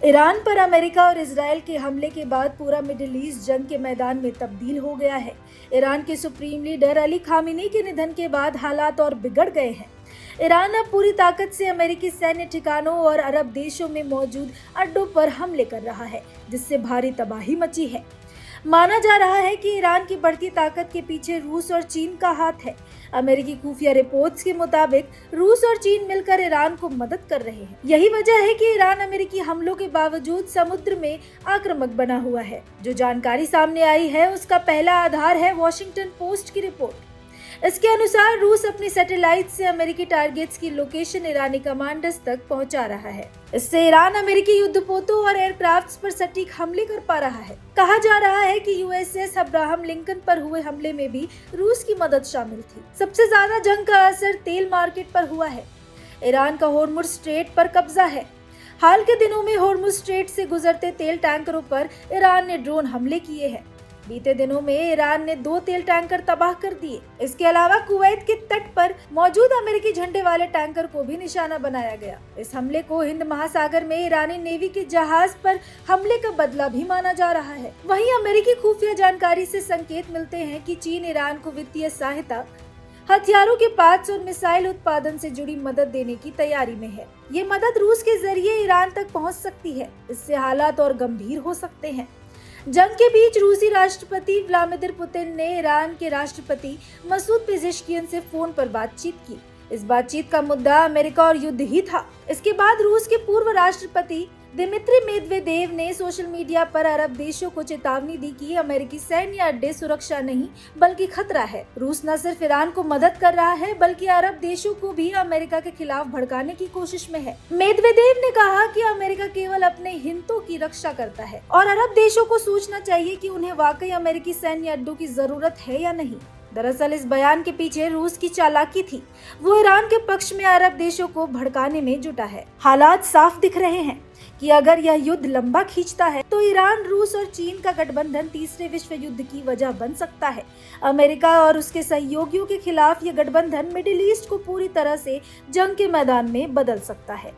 Iran पर America और Israel के हमले के बाद पूरा मिडिल ईस्ट जंग के मैदान में तब्दील हो गया है। ईरान के सुप्रीम लीडर अली खामेनी के निधन के बाद हालात और बिगड़ गए हैं। ईरान अब पूरी ताकत से अमेरिकी सैन्य ठिकानों और अरब देशों में मौजूद अड्डों पर हमले कर रहा है, जिससे भारी तबाही मची है। माना जा रहा है कि ईरान की बढ़ती ताकत के पीछे रूस और चीन का हाथ है। अमेरिकी खुफिया रिपोर्ट्स के मुताबिक रूस और चीन मिलकर ईरान को मदद कर रहे हैं। यही वजह है कि ईरान अमेरिकी हमलों के बावजूद समुद्र में आक्रामक बना हुआ है। जो जानकारी सामने आई है उसका पहला आधार है वॉशिंगटन पोस्ट की रिपोर्ट। इसके अनुसार रूस अपनी सैटेलाइट से अमेरिकी टारगेट्स की लोकेशन ईरानी कमांडर्स तक पहुंचा रहा है। इससे ईरान अमेरिकी युद्धपोतों और एयरक्राफ्ट्स पर सटीक हमले कर पा रहा है। कहा जा रहा है कि यूएसएस अब्राहम लिंकन पर हुए हमले में भी रूस की मदद शामिल थी। सबसे ज्यादा जंग का असर तेल मार्केट पर हुआ है। ईरान का होर्मुज स्ट्रेट पर कब्जा है। हाल के दिनों में होर्मुज स्ट्रेट से गुजरते तेल टैंकरों पर ईरान ने ड्रोन हमले किए हैं। बीते दिनों में ईरान ने 2 तेल टैंकर तबाह कर दिए। इसके अलावा कुवैत के तट पर मौजूद अमेरिकी झंडे वाले टैंकर को भी निशाना बनाया गया। इस हमले को हिंद महासागर में ईरानी नेवी के जहाज पर हमले का बदला भी माना जा रहा है। वहीं अमेरिकी खुफिया जानकारी से संकेत मिलते हैं कि चीन ईरान को वित्तीय सहायता, हथियारों के पार्ट्स और मिसाइल उत्पादन से जुड़ी मदद देने की तैयारी में है। ये मदद रूस के जरिए ईरान तक पहुंच सकती है। इससे हालात और गंभीर हो सकते हैं। जंग के बीच रूसी राष्ट्रपति व्लादिमीर पुतिन ने ईरान के राष्ट्रपति मसूद पेजेश्कियन से फोन पर बातचीत की। इस बातचीत का मुद्दा अमेरिका और युद्ध ही था। इसके बाद रूस के पूर्व राष्ट्रपति दिमित्री मेदवेदेव ने सोशल मीडिया पर अरब देशों को चेतावनी दी कि अमेरिकी सैन्य अड्डे सुरक्षा नहीं बल्कि खतरा है। रूस न सिर्फ ईरान को मदद कर रहा है बल्कि अरब देशों को भी अमेरिका के खिलाफ भड़काने की कोशिश में है। मेदवेदेव ने कहा कि अमेरिका केवल अपने हितों की रक्षा करता है और अरब देशों को सोचना चाहिए कि उन्हें वाकई अमेरिकी सैन्य अड्डों की जरूरत है या नहीं। दरअसल इस बयान के पीछे रूस की चालाकी थी। वो ईरान के पक्ष में अरब देशों को भड़काने में जुटा है। हालात साफ दिख रहे हैं कि अगर यह युद्ध लंबा खींचता है तो ईरान, रूस और चीन का गठबंधन तीसरे विश्व युद्ध की वजह बन सकता है। अमेरिका और उसके सहयोगियों के खिलाफ यह गठबंधन मिडिल ईस्ट को पूरी तरह से जंग के मैदान में बदल सकता है।